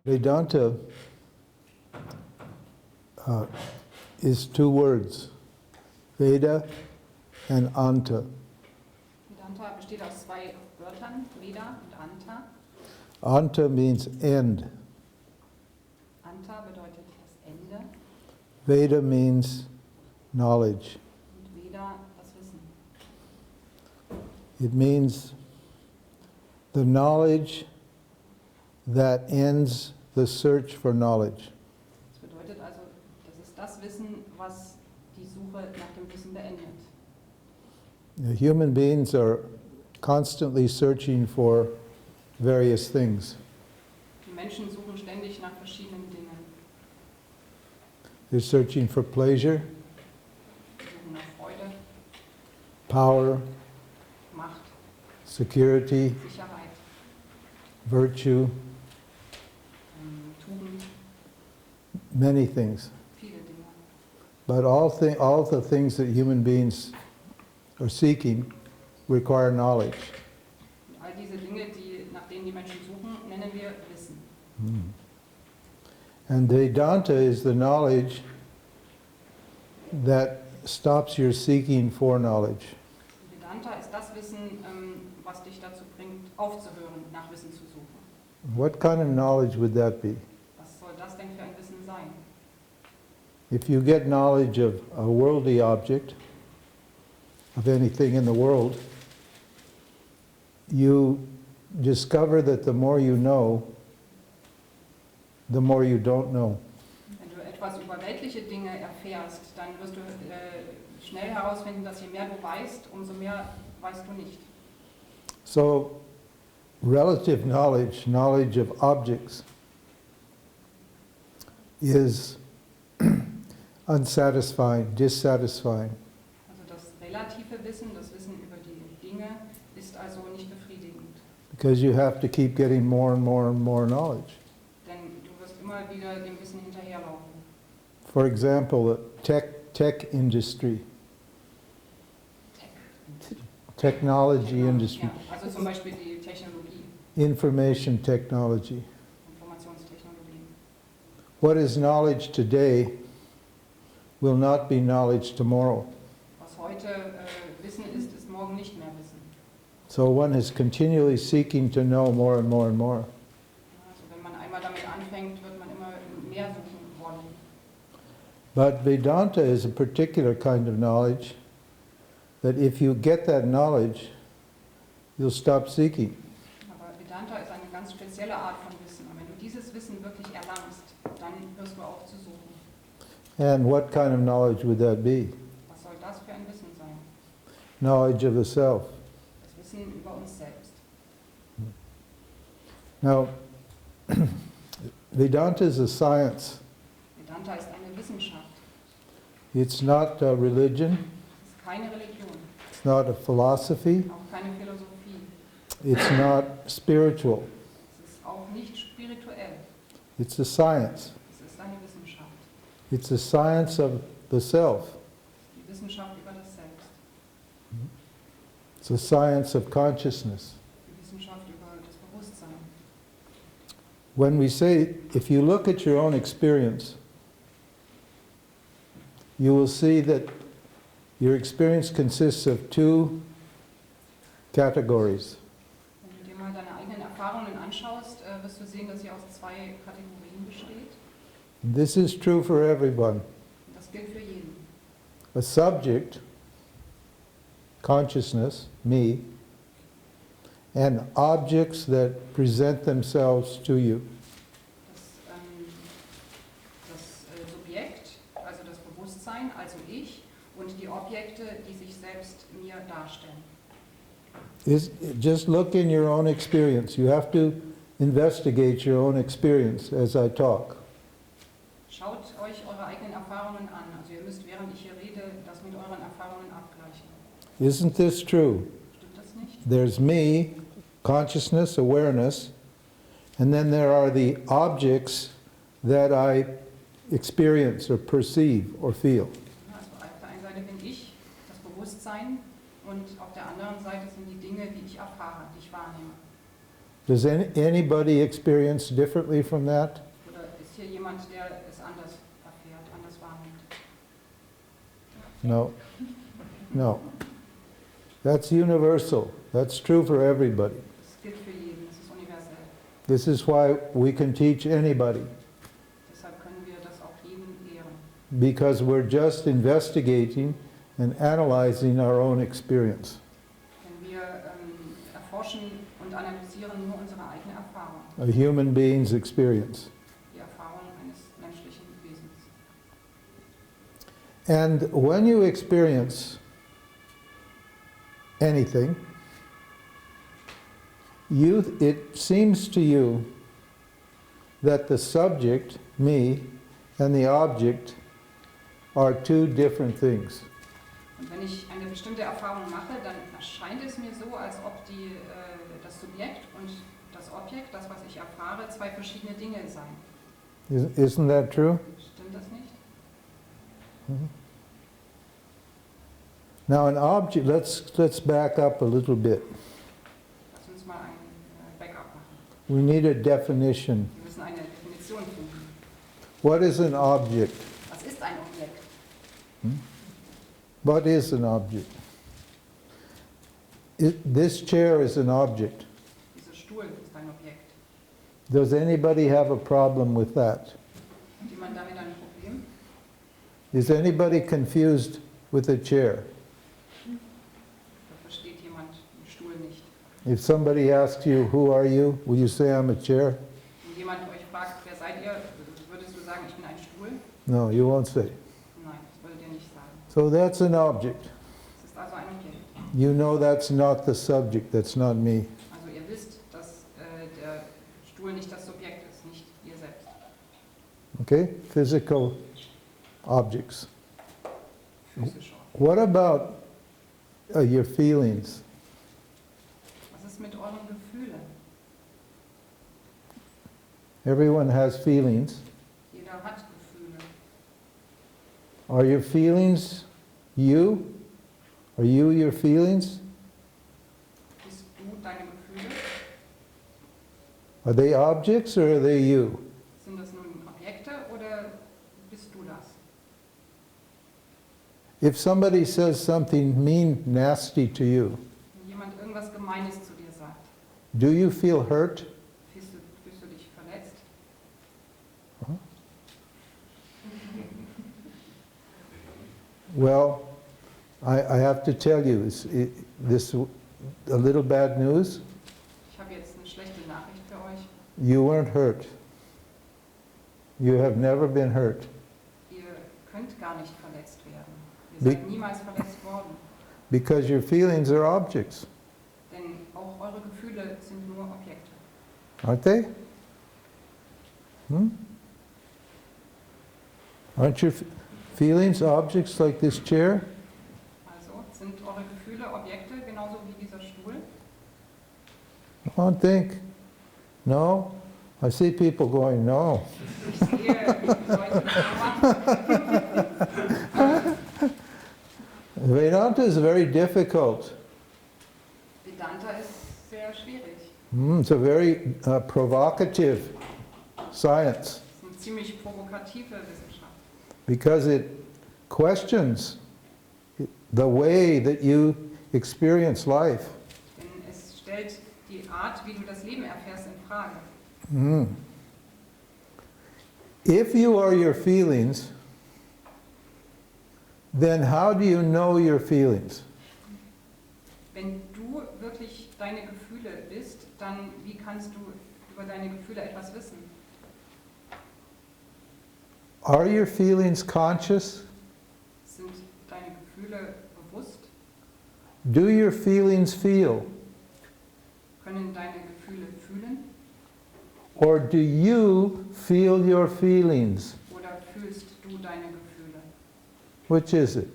Vedanta is two words, Veda and Anta. Vedanta besteht aus zwei Wörtern, Veda und Anta. Anta means end. Anta bedeutet das Ende Veda means knowledge. und Veda das Wissen. It means the knowledge that ends the search for knowledge. Das bedeutet also, das ist das Wissen, was die Suche nach dem Wissen beendet. Human beings are constantly searching for various things. Die Menschen suchen ständig nach verschiedenen Dingen. They're searching for pleasure, Sie suchen nach Freude, power, Macht, security, Sicherheit, virtue, Tugend, many things. viele Dinge. But all the things that human beings are seeking require knowledge. Und all diese Dinge, nach denen die Menschen suchen, nennen wir Wissen. And Vedanta is the knowledge that stops your seeking for knowledge. Vedanta ist das Wissen, was dich dazu bringt, aufzuhören, nach Wissen zu suchen. What kind of knowledge would that be? Was soll das denn für ein Wissen sein? If you get knowledge of a worldly object, of anything in the world, you discover that the more you know, the more you don't know. Wenn du etwas über weltliche Dinge erfährst, dann wirst du schnell herausfinden, dass je mehr du weißt, umso mehr weißt du nicht. So, relative knowledge, knowledge of objects, is unsatisfying, dissatisfying. Also das relative Wissen, das Wissen über die Dinge, ist also nicht befriedigend. Because you have to keep getting more and more and more knowledge. Denn du wirst immer wieder dem Wissen hinterherlaufen. For example, the tech industry, technology industry, Ja, also zum Beispiel die Technologie, information technology. Informationstechnologie. What is knowledge today will not be knowledge tomorrow. Was heute Wissen ist, ist morgen nicht mehr Wissen. So one is continually seeking to know more and more and more. Also wenn man einmal damit anfängt, wird man immer mehr suchen wollen. But Vedanta is a particular kind of knowledge that if you get that knowledge, you'll stop seeking. Aber Vedanta ist eine ganz spezielle Art von Wissen. Und wenn du dieses Wissen wirklich erlangst, dann hörst du auf zu suchen. And what kind of knowledge would that be? Was soll das für ein Wissen sein? Knowledge of the self. Das Wissen über uns selbst. Now, Vedanta is a science. Vedanta ist eine Wissenschaft. It's not a religion. Es ist keine Religion, It's not a philosophy. auch keine Philosophie. It's not spiritual. Es ist auch nicht spirituell. It's a science. Es ist eine Wissenschaft. It's a science of the self. Die Wissenschaft über das Selbst. It's a science of consciousness. Die Wissenschaft über das Bewusstsein. When we say, if you look at your own experience, you will see that your experience consists of two categories. Wenn du dir mal deine eigenen Erfahrungen anschaust, wirst du sehen, dass sie aus zwei Kategorien besteht. This is true for everyone. Und das gilt für jeden. A subject, consciousness, me, and objects that present themselves to you. Das Subjekt, also das Bewusstsein, also ich, und die Objekte, die sich selbst mir darstellen. Just look in your own experience. You have to investigate your own experience as I talk. Schaut euch eure eigenen Erfahrungen an. Also ihr müsst, während ich hier rede, das mit euren Erfahrungen abgleichen. Isn't this true? Stimmt das nicht? There's me, consciousness, awareness, and then there are the objects that I experience or perceive or feel. Also auf der einen Seite bin ich, das Bewusstsein, und auf der anderen Seite sind die Dinge, die ich erfahre, die ich wahrnehme. Does anybody experience differently from that? Oder ist hier jemand, der es anders erfährt, anders wahrnimmt? No. No. That's universal. That's true for everybody. Das gilt für jeden, das ist universell. This is why we can teach anybody, Deshalb können wir das auch jedem lehren. because we're just investigating and analyzing our own experience. Denn wir erforschen und analysieren nur unsere eigene Erfahrung, A human being's experience. die Erfahrung eines menschlichen Wesens. And when you experience anything, it seems to you that the subject, me, and the object are two different things. Und wenn ich eine bestimmte Erfahrung mache, dann erscheint es mir so, als ob das Subjekt und das Objekt, das, was ich erfahre, zwei verschiedene Dinge seien. Isn't that true? Stimmt das nicht? Mm-hmm. Now an object, let's back up a little bit. Lass uns mal ein Backup machen. We need a definition. Wir müssen eine Definition finden. What is an object? Was ist ein Objekt? What is an object? This chair is an object. Dieser Stuhl ist ein Objekt. Does anybody have a problem with that? Hat jemand damit ein Problem? Is anybody confused with a chair? Da versteht jemand den Stuhl nicht. If somebody asks you, who are you? Will you say I'm a chair? Wenn jemand euch fragt, wer seid ihr, würdest du sagen, ich bin ein Stuhl? No, you won't say. Nein, das würdet ihr nicht sagen. So that's an object. Es ist also ein Objekt. You know that's not the subject, that's not me. Also ihr wisst, dass der Stuhl nicht das Subjekt ist, nicht ihr selbst. Okay? Physical objects. Physischer. What about your feelings? Was ist mit euren Gefühlen? Everyone has feelings. Jeder hat Gefühle. Are your feelings you? Are you your feelings? Bist du deine Gefühle? Are they objects or are they you? Sind das nun Objekte oder bist du das? If somebody says something mean, nasty to you, Wenn jemand irgendwas Gemeines zu dir sagt, do you feel hurt? fühlst du dich verletzt? Well, I have to tell you, this a little bad news. Ich habe jetzt eine schlechte Nachricht für euch. You weren't hurt. You have never been hurt. Ihr könnt gar nicht verletzt werden. Ihr seid niemals verletzt worden. Because your feelings are objects, Denn auch eure Gefühle sind nur Objekte. aren't they? Aren't your feelings objects like this chair? Also sind eure Gefühle Objekte, genauso wie dieser Stuhl? Don't think. No? I see people going, no. Ich sehe Leute, die so machen. Vedanta is very difficult. Vedanta ist sehr schwierig. It's a very provocative science Es ist eine ziemlich provokative Wissenschaft. because it questions the way that you experience life. Denn es stellt die Art, wie du das Leben erfährst, in Frage. If you are your feelings, then how do you know your feelings? Wenn du wirklich deine Gefühle bist, dann wie kannst du über deine Gefühle etwas wissen? Are your feelings conscious? Sind deine Gefühle bewusst? Do your feelings feel? Können deine Gefühle fühlen? Or do you feel your feelings? Oder fühlst du deine Gefühle? Which is it?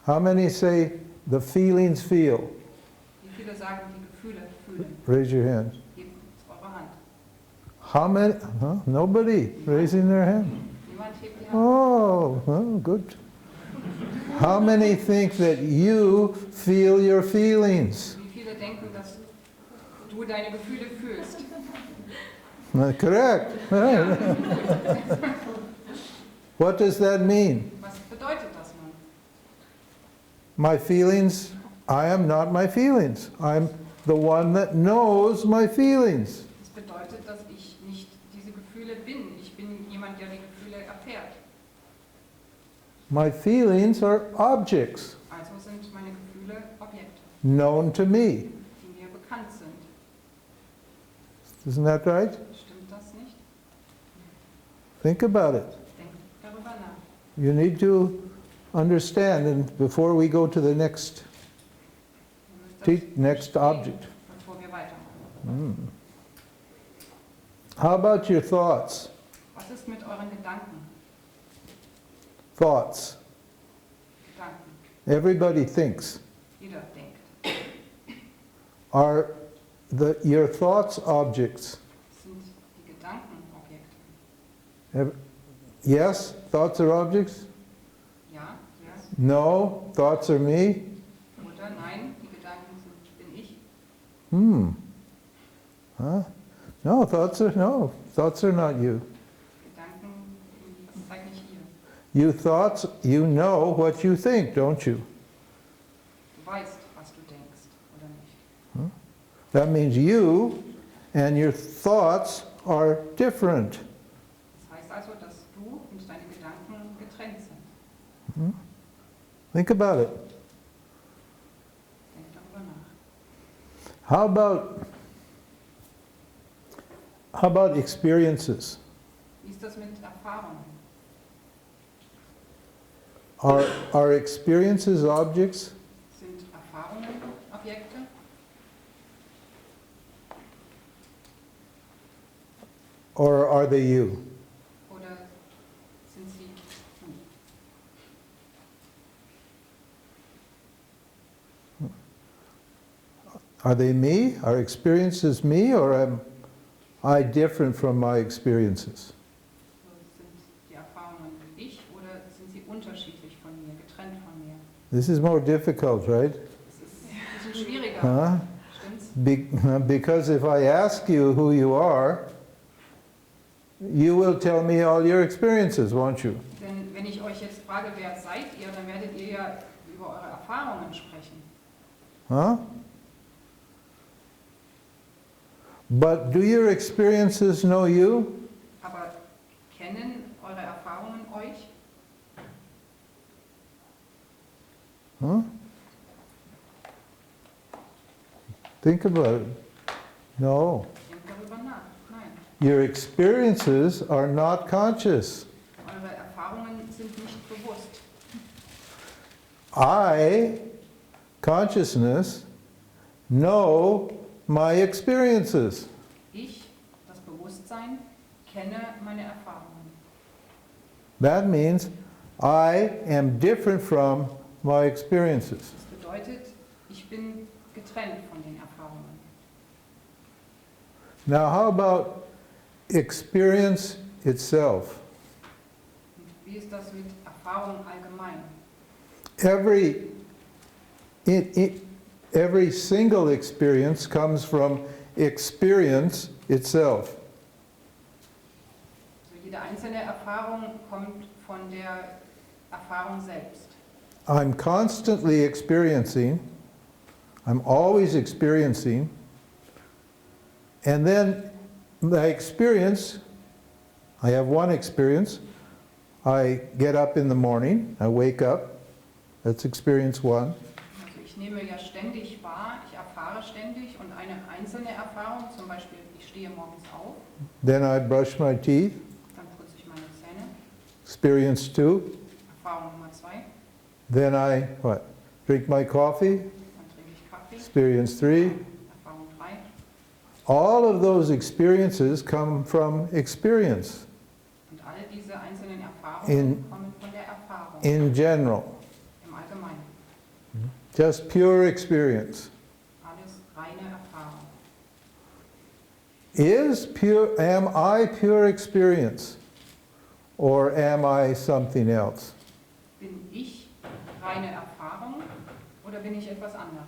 How many say the feelings feel? Wie viele sagen, die Gefühle fühlen? Raise your hand. Gebt eure Hand. How many? Nobody raising their hand. Niemand hebt die Hand. Oh, well, good. How many think that you feel your feelings? Wie viele denken, dass du deine Gefühle fühlst. Correct. What does that mean? Was bedeutet das nun? My feelings, I am not my feelings. I'm the one that knows my feelings. Das bedeutet, dass ich nicht diese Gefühle bin. Ich bin jemand, der die Gefühle erfährt. My feelings are objects Also sind meine Gefühle Objekte, known to me. die mir bekannt sind. Isn't that right? Stimmt das nicht? Think about it. Denk darüber nach. You need to understand, and before we go to the next Ihr müsst das next verstehen, object. bevor wir weitermachen. How about your thoughts? Was ist mit euren Gedanken? Thoughts. Gedanken. Everybody thinks. Jeder denkt. Are your thoughts objects? Sind die Gedanken Objekte? Yes, thoughts are objects? Ja, ja. No, thoughts are me? Oder nein, die Gedanken bin ich. Huh? No, thoughts are not you. Gedanken, das seid nicht ihr. You thoughts, you know what you think, don't you? Du weißt, was du denkst, oder nicht? That means you and your thoughts are different. Das heißt also, dass du und deine Gedanken getrennt sind. Think about it. Denk darüber nach. How about experiences? Wie ist das mit Erfahrungen? Are experiences objects? Sind Erfahrungen Objekte? Or are they you? Oder sind sie du? Are they me? Are experiences me, or am I different from my experiences? Sind die Erfahrungen ich oder sind sie unterschiedlich von mir, getrennt von mir? This is more difficult, right? Das ist ein bisschen schwieriger. Huh? Stimmt's? Because if I ask you who you are, you will tell me all your experiences, won't you? Denn wenn ich euch jetzt frage, wer seid ihr, dann werdet ihr ja über eure Erfahrungen sprechen. Huh? But do your experiences know you? Aber kennen eure Erfahrungen euch? Huh? Think about it. No. Denkt darüber nach. Nein. Your experiences are not conscious. Eure Erfahrungen sind nicht bewusst. I, consciousness, know my experiences. Ich, das Bewusstsein, kenne meine Erfahrungen. That means I am different from my experiences. Das bedeutet, ich bin getrennt von den Erfahrungen. Now, how about experience itself? Und wie ist das mit Erfahrung allgemein? Every single experience comes from experience itself. Also jede einzelne Erfahrung kommt von der Erfahrung selbst. I'm constantly experiencing, I'm always experiencing, and then the experience, I have one experience, I get up in the morning, I wake up, that's experience one. Also ich nehme ja ständig wahr, ich erfahre ständig und eine einzelne Erfahrung, zum Beispiel ich stehe morgens auf, Then I brush my teeth, dann putze ich meine Zähne, experience two. Erfahrung Nummer 2, Then I, what? Drink my coffee, dann trinke ich Kaffee, experience three. Erfahrung 3. All of those experiences come from experience Und all diese einzelnen Erfahrungen kommen von der Erfahrung in general, im Allgemeinen. just pure experience. Alles reine Erfahrung. Am I pure experience? Or am I something else? Bin ich reine Erfahrung oder bin ich etwas anderes?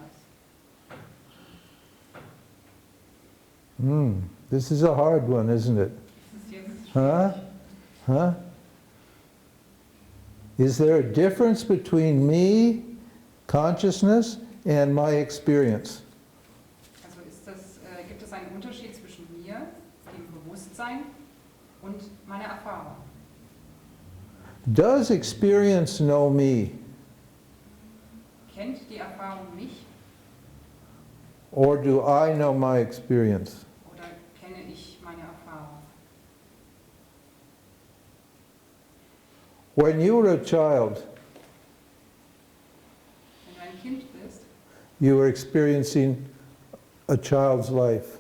This is a hard one, isn't it? Das ist jetzt Huh? Huh? Is there a difference between me, consciousness, and my experience? Also gibt es einen Unterschied zwischen mir, dem Bewusstsein und meiner Erfahrung? Does experience know me? Kennt die Erfahrung mich Or do I know my experience? oder kenne ich meine Erfahrung? When you were a child, Wenn du ein Kind bist, you were experiencing a child's life.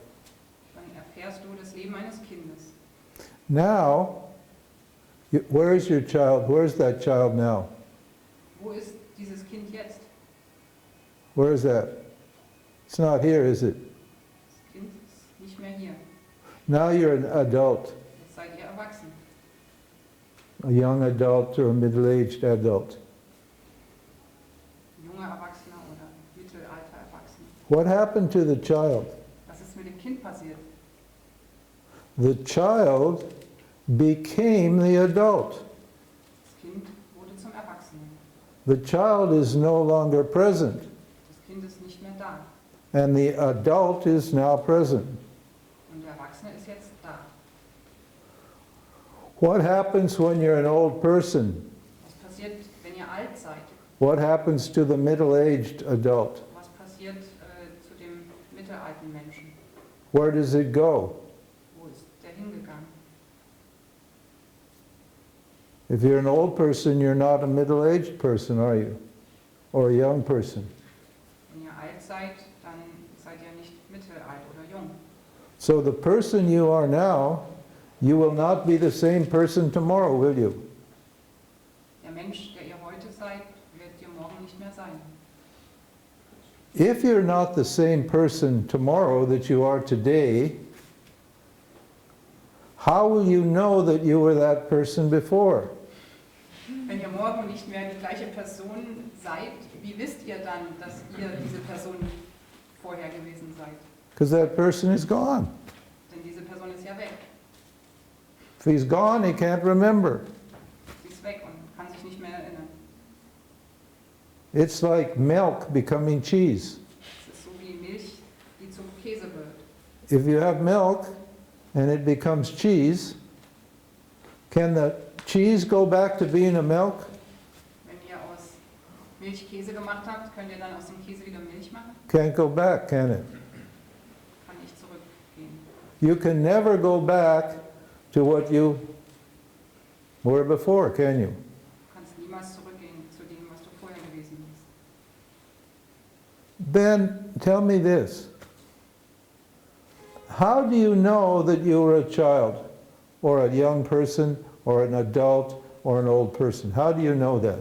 dann erfährst du das Leben eines Kindes. Now, where is your child? Where's that child now? Wo ist dieses Kind jetzt? Where is that? It's not here, is it? Das Kind ist nicht mehr hier. Now you're an adult, Jetzt seid ihr erwachsen. a young adult or a middle-aged adult. Junger Erwachsener oder Mittelalter Erwachsener. What happened to the child? Was ist mit dem Kind passiert? The child became the adult. Das Kind wurde zum Erwachsenen. The child is no longer present, Das Kind ist nicht mehr da. and the adult is now present. Und der Erwachsene ist jetzt da. What happens when you're an old person? Was passiert, wenn ihr alt seid? What happens to the middle-aged adult? Was passiert zu dem mittelalten Menschen? Where does it go? Wo ist der hingegangen? If you're an old person, you're not a middle-aged person, are you? Or a young person. Wenn ihr alt seid, dann seid ihr nicht mittelalt oder jung. So the person you are now, you will not be the same person tomorrow, will you? Der Mensch, der ihr heute seid, wird ihr morgen nicht mehr sein. If you're not the same person tomorrow that you are today, how will you know that you were that person before? Wenn ihr morgen nicht mehr die gleiche Person seid, wie wisst ihr dann, dass ihr diese Person vorher gewesen seid? Because that person is gone. Denn diese Person ist ja weg. If he's gone, he can't remember. Sie ist weg und kann sich nicht mehr erinnern. It's like milk becoming cheese. Es ist so wie Milch, die zum Käse wird. If you have milk and it becomes cheese, can the cheese go back to being a milk? Wenn ihr aus Milch Käse gemacht habt, könnt ihr dann aus dem Käse wieder Milch machen? Can't go back, can it? Kann nicht zurückgehen. You can never go back to what you were before, can you? Du kannst niemals zurückgehen zu dem, was du vorher gewesen bist. Then tell me this. How do you know that you were a child or a young person or an adult or an old person? How do you know that?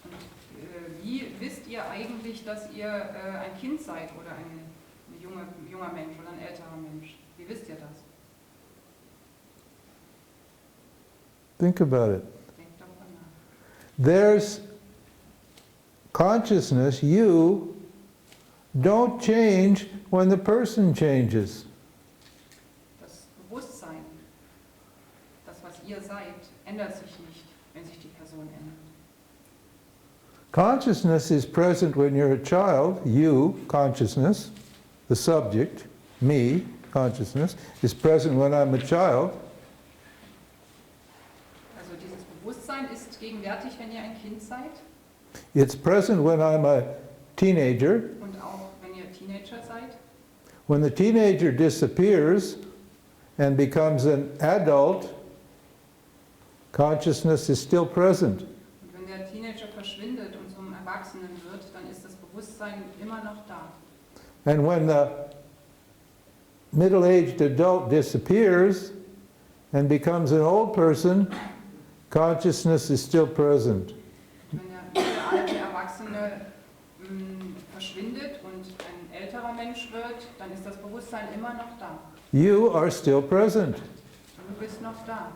Und wie wisst ihr eigentlich, dass ihr ein Kind seid oder ein junger Mensch oder ein älterer Mensch? Wie wisst ihr das? Think about it. Denkt darüber nach. There's consciousness, you don't change when the person changes. Das Bewusstsein, das, was ihr seid, ändert sich nicht, wenn sich die Person ändert. Consciousness is present when you're a child, you, consciousness, the subject, me, consciousness, is present when I'm a child. Also dieses Bewusstsein ist gegenwärtig, wenn ihr ein Kind seid It's present when I'm a teenager. und auch wenn ihr Teenager seid. When the teenager disappears and becomes an adult, consciousness is still present. Und wenn der Teenager verschwindet und zum Erwachsenen wird, dann ist das Bewusstsein immer noch da. And when the middle-aged adult disappears and becomes an old person, consciousness is still present. Wenn der mittelalte Erwachsene verschwindet und ein älterer Mensch wird, dann ist das Bewusstsein immer noch da. You are still present. Du bist noch da.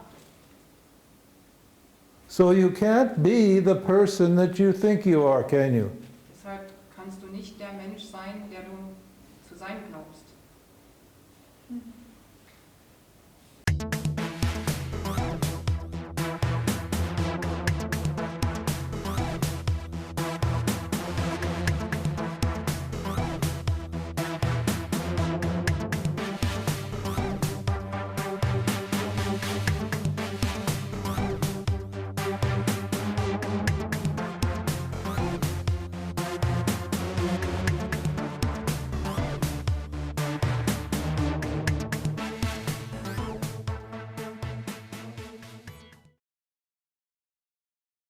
So you can't be the person that you think you are, can you? Deshalb kannst du nicht der Mensch sein,